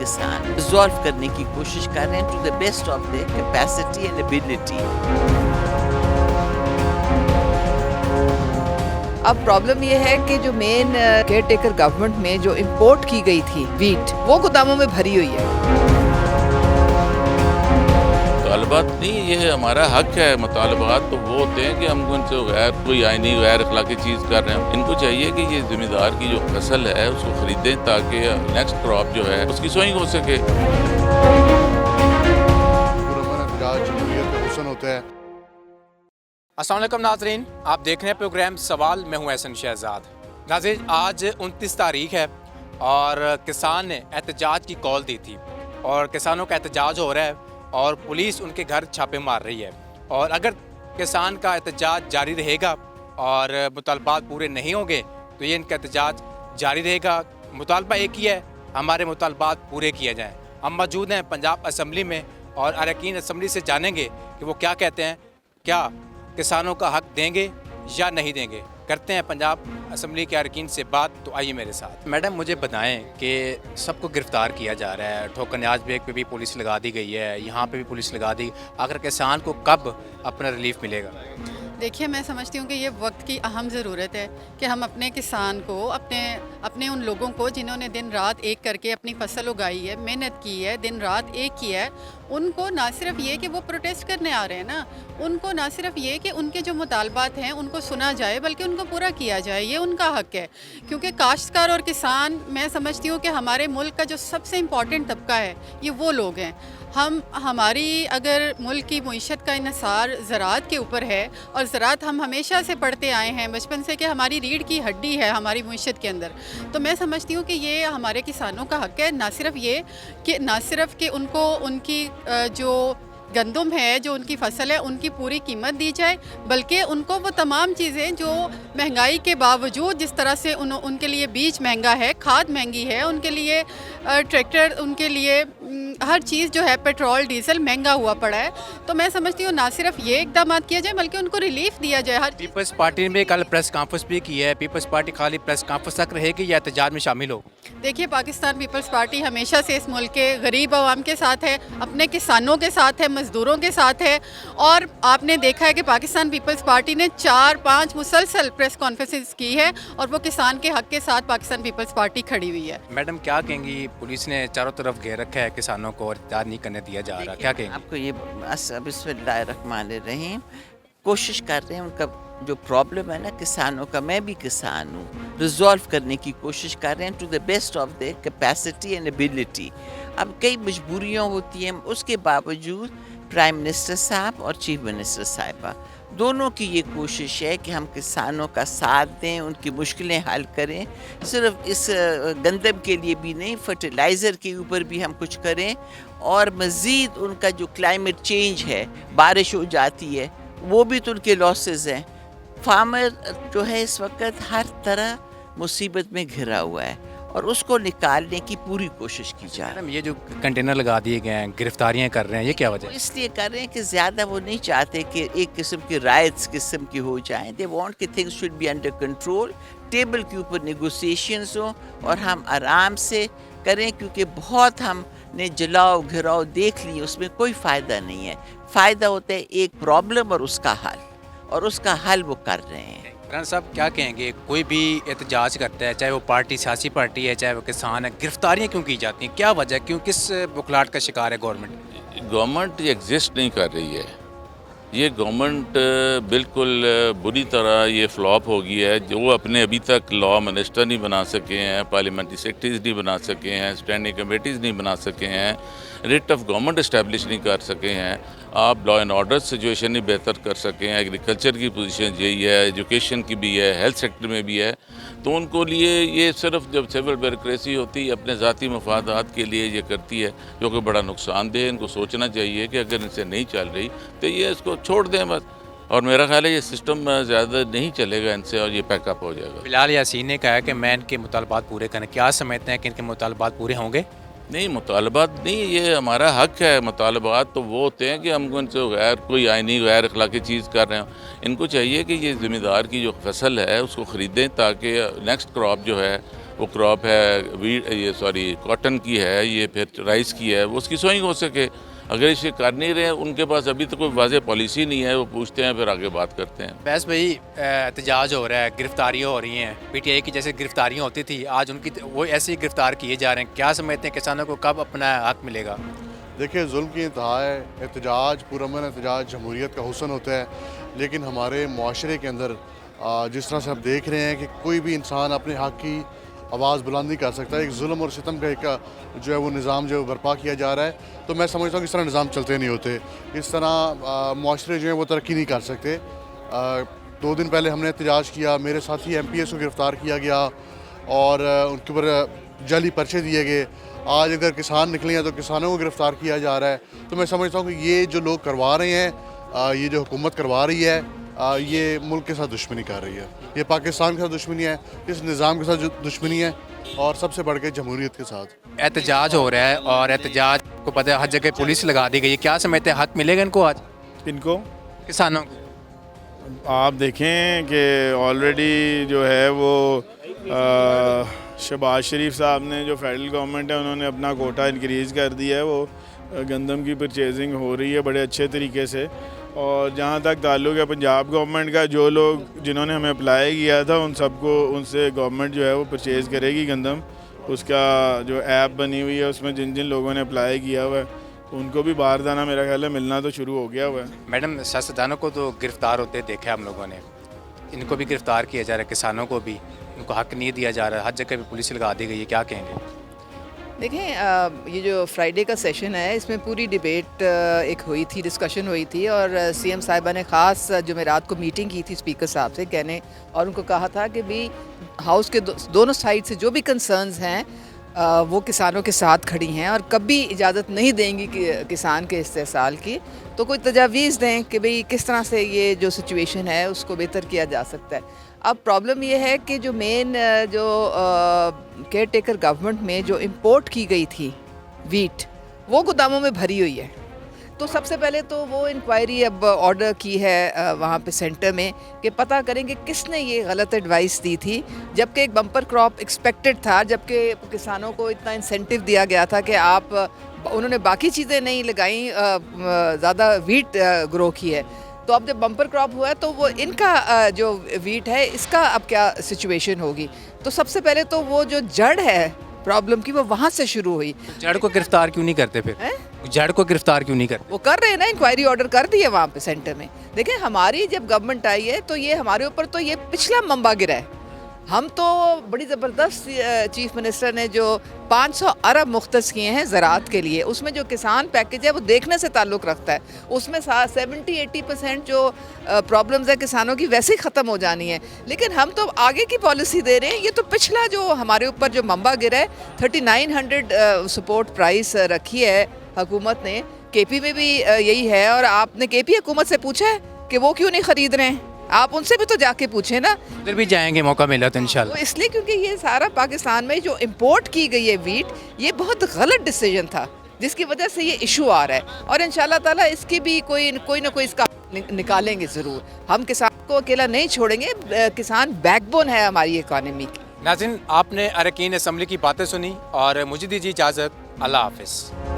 किसान रिजॉल्व करने की कोशिश कर रहे हैं to the best of their capacity and ability. अब प्रॉब्लम ये है कि जो मेन केयर टेकर गवर्नमेंट में जो इंपोर्ट की गई थी वीट, वो गोदामों में भरी हुई है। मुतालबात नहीं, ये हमारा हक है। मुतालबात तो वो होते हैं कि हम उनसे गैर कोई आईनी गैर अखलाकी चीज़ कर रहे हैं। इनको चाहिए कि ये ज़िम्मेदार की जो फसल है उसको ख़रीदें ताकि नेक्स्ट क्रॉप जो है उसकी सोइंग हो सके। होता है। अस्सलाम वालेकुम नाज़रीन, आप देख रहे हैं प्रोग्राम सवाल। मैं हूं एहसन शहजाद। नाज़रीन, आज 29 तारीख है और किसान ने एहतजाज की कॉल दी थी और किसानों का एहतजाज हो रहा है और पुलिस उनके घर छापे मार रही है। और अगर किसान का एहतजाज जारी रहेगा और मुतालबात पूरे नहीं होंगे तो ये इनका एहतजाज जारी रहेगा। मुतालबा एक ही है, हमारे मुतालबात पूरे किए जाएँ। हम मौजूद हैं पंजाब असम्बली में और अरकान असम्बली से जानेंगे कि वो क्या कहते हैं, क्या किसानों का हक देंगे या नहीं देंगे। करते हैं पंजाब असम्बली के अरकान से बात। तो आइए मेरे साथ। मैडम, मुझे बताएं कि सबको गिरफ़्तार किया जा रहा है, ठोकरन्याज बेग पे भी पुलिस लगा दी गई है, यहाँ पे भी पुलिस लगा दी। आखिर किसान को कब अपना रिलीफ मिलेगा? देखिए, मैं समझती हूँ कि ये वक्त की अहम ज़रूरत है कि हम अपने किसान को, अपने उन लोगों को जिन्होंने दिन रात एक करके अपनी फसल उगाई है, मेहनत की है, दिन रात एक किया है, उनको ना सिर्फ ये कि वो प्रोटेस्ट करने आ रहे हैं ना, उनको ना सिर्फ ये कि उनके जो मुतालबात हैं उनको सुना जाए बल्कि उनको पूरा किया जाए। ये उनका हक है, क्योंकि काश्तकार और किसान, मैं समझती हूँ कि हमारे मुल्क का जो सबसे इम्पॉर्टेंट तबका है ये वो लोग हैं। हमारी अगर मुल्क की मईशत का इन्हिसार ज़राअत के ऊपर है और ज़राअत हम हमेशा से पढ़ते आए हैं बचपन से कि हमारी रीढ़ की हड्डी है हमारी मईशत के अंदर, तो मैं समझती हूँ कि ये हमारे किसानों का हक है। ना सिर्फ कि उनको उनकी जो गंदम है, जो उनकी फसल है, उनकी पूरी कीमत दी जाए, बल्कि उनको वो तमाम चीज़ें जो महंगाई के बावजूद, जिस तरह से उनके लिए बीज महंगा है, खाद महंगी है, उनके लिए ट्रैक्टर, उनके लिए हर चीज़ जो है, पेट्रोल डीजल महंगा हुआ पड़ा है। तो मैं समझती हूँ ना सिर्फ ये इकदाम किया जाए बल्कि उनको रिलीफ दिया जाए। पीपल्स पार्टी ने कल प्रेस कॉन्फ्रेंस भी की है। पीपल्स पार्टी खाली प्रेस कॉन्फ्रेंस तक रहेगी या एहतजाज में शामिल हो? देखिए, पाकिस्तान पीपल्स पार्टी हमेशा से इस मुल्क के गरीब अवाम के साथ है, अपने किसानों के साथ है, मज़दूरों के साथ है। और आपने देखा है कि पाकिस्तान पीपल्स पार्टी ने 4-5 मुसलसल प्रेस कॉन्फ्रेंसेस की है और वो किसान के हक के साथ पाकिस्तान पीपल्स पार्टी खड़ी हुई है। मैडम, क्या कहेंगी? पुलिस ने चारों तरफ घेर रखा है किसानों को और एहतजाज नहीं करने दिया जा रहा, क्या कहेंगे? आपको ये बिस्मिल्लाहिर्रहमानिर्रहीम कोशिश कर रहे हैं उनका जो प्रॉब्लम है ना किसानों का, मैं भी किसान हूँ, रिजॉल्व करने की कोशिश कर रहे हैं to the best of their capacity and ability. अब कई मजबूरियाँ होती हैं, उसके बावजूद प्राइम मिनिस्टर साहब और चीफ मिनिस्टर साहिबा दोनों की ये कोशिश है कि हम किसानों का साथ दें, उनकी मुश्किलें हल करें। सिर्फ इस गंदम के लिए भी नहीं, फर्टिलाइज़र के ऊपर भी हम कुछ करें और मज़ीद उनका जो क्लाइमेट चेंज है, बारिश हो जाती है, वो भी तो उनके लॉसेस हैं। फार्मर जो है इस वक्त हर तरह मुसीबत में घिरा हुआ है और उसको निकालने की पूरी कोशिश की जा रही है। मैडम, ये जो कंटेनर लगा दिए गए हैं, गिरफ्तारियां कर रहे हैं, ये क्या वजह है? इसलिए कर रहे हैं कि ज़्यादा वो नहीं चाहते कि एक किस्म की राइट्स किस्म की हो जाएं। दे वांट कि things should be under control, table के ऊपर नेगोशिएशंस हो और हम आराम से करें, क्योंकि बहुत हमने जलाओ घिराओ देख ली, उसमें कोई फ़ायदा नहीं है। फ़ायदा होता है एक प्रॉब्लम और उसका हल, और उसका हल वो कर रहे हैं। राना साहब, क्या कहेंगे? कोई भी एहतजाज करता है, चाहे वो पार्टी सियासी पार्टी है, चाहे वो किसान है, गिरफ्तारियां क्यों की जाती हैं? क्या वजह, क्यों, किस बुखलाहट का शिकार है गवर्नमेंट? गवर्नमेंट एग्जिस्ट नहीं कर रही है। ये गवर्नमेंट बिल्कुल बुरी तरह ये फ्लॉप हो गई है। जो अपने अभी तक लॉ मिनिस्टर नहीं बना सके हैं, पार्लियामेंट्री सेक्रेटरीज नहीं बना सके हैं, स्टैंडिंग कमेटीज़ नहीं बना सके हैं, रिट ऑफ गवर्नमेंट इस्टेब्लिश नहीं कर सके हैं, आप लॉ एंड ऑर्डर सिचुएशन नहीं बेहतर कर सके हैं, एग्रीकल्चर की पोजीशन यही है, एजुकेशन की भी है, हेल्थ सेक्टर में भी है, तो उनको लिए ये सिर्फ जब सिविल ब्यूरोक्रेसी होती है अपने ज़ाती मफादात के लिए ये करती है, जो कि बड़ा नुकसानदेह है। इनको सोचना चाहिए कि अगर इनसे नहीं चल रही तो ये इसको छोड़ दें बस। और मेरा ख्याल है ये सिस्टम ज़्यादा नहीं चलेगा इनसे और ये पैकअप हो जाएगा। फिलहाल यासीन ने कहा है कि मैं इनके मुतालबात पूरे करें। क्या समझते हैं कि इनके मुतालबात पूरे होंगे? नहीं, मुतालबात नहीं, ये हमारा हक है। मुतालबात तो वो होते हैं कि हम उनसे गैर कोई आईनी गैर अखलाकी चीज़ कर रहे हैं। इनको चाहिए कि ये ज़िम्मेदार की जो फसल है उसको ख़रीदें ताकि नेक्स्ट क्रॉप जो है वो क्रॉप है वीट ये सॉरी कॉटन की है, ये फिर राइस की है, वो उसकी सोइंग हो सके। अगर इसे कर नहीं रहे हैं, उनके पास अभी तो कोई वाज़ेह पॉलिसी नहीं है, वो पूछते हैं फिर आगे बात करते हैं। बस भाई एहतजाज हो रहा है, गिरफ्तारियाँ हो रही हैं, पीटीआई की जैसे गिरफ्तारियाँ होती थी आज उनकी वो ऐसे ही गिरफ्तार किए जा रहे हैं। क्या समझते हैं किसानों को कब अपना हक मिलेगा? देखिए, जुल्म की इंतहा है। एहतजाज, पुरअमन एहतजाज जमहूरियत का हुस्न होता है, लेकिन हमारे मुआशरे के अंदर जिस तरह से हम देख रहे हैं कि कोई भी इंसान अपने हक की आवाज़ बुलंद नहीं कर सकता। एक जुल्म और सितम का एक जो है वो निज़ाम जो बर्पा किया जा रहा है, तो मैं समझता हूँ कि इस तरह निज़ाम चलते नहीं होते। इस तरह मुआशरे जो हैं वो तरक्की नहीं कर सकते। 2 दिन पहले हमने एहतजाज किया, मेरे साथी MPS को गिरफ़्तार किया गया और उनके ऊपर जाली पर्चे दिए गए। आज अगर किसान निकले हैं तो किसानों को गिरफ़्तार किया जा रहा है। तो मैं समझता हूँ कि ये जो लोग करवा रहे हैं, ये जो हुकूमत करवा रही है, ये मुल्क के साथ दुश्मनी कर रही है। ये पाकिस्तान के साथ दुश्मनी है, इस निज़ाम के साथ दुश्मनी है और सबसे बढ़ के जमहूरियत के साथ। एहतजाज हो रहा है और एहतजाज को पता है हर जगह पुलिस लगा दी गई है। क्या समझते हैं हक मिलेगा इनको आज इनको? किसानों को? आप देखें कि ऑलरेडी जो है वो शहबाज शरीफ साहब ने, जो फेडरल गवर्नमेंट है, उन्होंने अपना कोटा इंक्रीज़ कर दिया है। वो गंदम की परचेजिंग हो रही है बड़े अच्छे तरीके से। और जहाँ तक ताल्लुक़ है पंजाब गवर्नमेंट का, जो लोग जिन्होंने हमें अप्लाई किया था उन सबको, उनसे गवर्नमेंट जो है वो परचेज़ करेगी गंदम। उसका जो ऐप बनी हुई है उसमें जिन जिन लोगों ने अप्लाई किया हुआ है उनको भी बारदाना मेरा ख्याल है मिलना तो शुरू हो गया हुआ है। मैडम, सियासतदानों को तो गिरफ्तार होते देखा हम लोगों ने, इनको भी गिरफ्तार किया जा रहा है, किसानों को भी उनको हक नहीं दिया जा रहा है, हर जगह पे पुलिस लगा दी गई है। क्या कहेंगे? देखें, ये जो फ्राइडे का सेशन है इसमें पूरी डिबेट एक हुई थी, डिस्कशन हुई थी और CM साहिबा ने ख़ास जुमेरात को मीटिंग की थी स्पीकर साहब से कहने, और उनको कहा था कि भी हाउस के दोनों साइड से जो भी कंसर्न्स हैं वो किसानों के साथ खड़ी हैं और कभी इजाज़त नहीं देंगी कि किसान के इस्तेसाल की। तो कोई तजावीज़ दें कि भाई किस तरह से ये जो सिचुएशन है उसको बेहतर किया जा सकता है। अब प्रॉब्लम ये है कि जो मेन जो केयर टेकर गवर्नमेंट में जो इंपोर्ट की गई थी वीट, वो गोदामों में भरी हुई है। तो सबसे पहले तो वो इंक्वायरी अब ऑर्डर की है वहाँ पे सेंटर में कि पता करेंगे किसने ये गलत एडवाइस दी थी, जबकि एक बम्पर क्रॉप एक्सपेक्टेड था, जबकि किसानों को इतना इंसेंटिव दिया गया था कि आप, उन्होंने बाकी चीज़ें नहीं लगाई, ज़्यादा वीट ग्रो की है। तो अब जब बम्पर क्रॉप हुआ है तो वो इनका जो वीट है इसका अब क्या सिचुएशन होगी। तो सबसे पहले तो वो जो जड़ है प्रॉब्लम की वो वहाँ से शुरू हुई। जड़ को गिरफ्तार क्यों नहीं करते फिर? जड़ को गिरफ्तार क्यों नहीं करते? वो कर रहे हैं ना, इंक्वायरी ऑर्डर कर दिए वहाँ पे सेंटर में। देखिए, हमारी जब गवर्नमेंट आई है तो ये हमारे ऊपर तो ये पिछला मंबा गिरा है। हम तो बड़ी ज़बरदस्त चीफ मिनिस्टर ने जो 500 अरब मुख्तस किए हैं ज़राअत के लिए, उसमें जो किसान पैकेज है वो देखने से ताल्लुक़ रखता है। उसमें 70-80% जो प्रॉब्लम्स है किसानों की वैसे ही ख़त्म हो जानी है, लेकिन हम तो आगे की पॉलिसी दे रहे हैं। ये तो पिछला जो हमारे ऊपर जो मंबा गिरा है, 3900 सपोर्ट प्राइस रखी है हुकूमत ने। KP में भी यही है। और आपने KP हुकूमत से पूछा है कि वो क्यों नहीं ख़रीद रहे हैं? आप उनसे भी तो जाके पूछें ना। उधर भी जाएंगे, मौका मिला तो इंशाल्लाह। तो इसलिए क्योंकि ये सारा पाकिस्तान में जो इंपोर्ट की गई है वीट, ये बहुत गलत डिसीजन था जिसकी वजह से ये इशू आ रहा है। और इंशाल्लाह ताला इसकी भी कोई ना कोई इसका निकालेंगे ज़रूर। हम किसान को अकेला नहीं छोड़ेंगे, किसान बैकबोन है हमारी इकॉनमी की। नाज़रीन, आपने अरकान असम्बली की बातें सुनी और मुझे दीजिए इजाज़त। अल्लाह हाफ़िज़।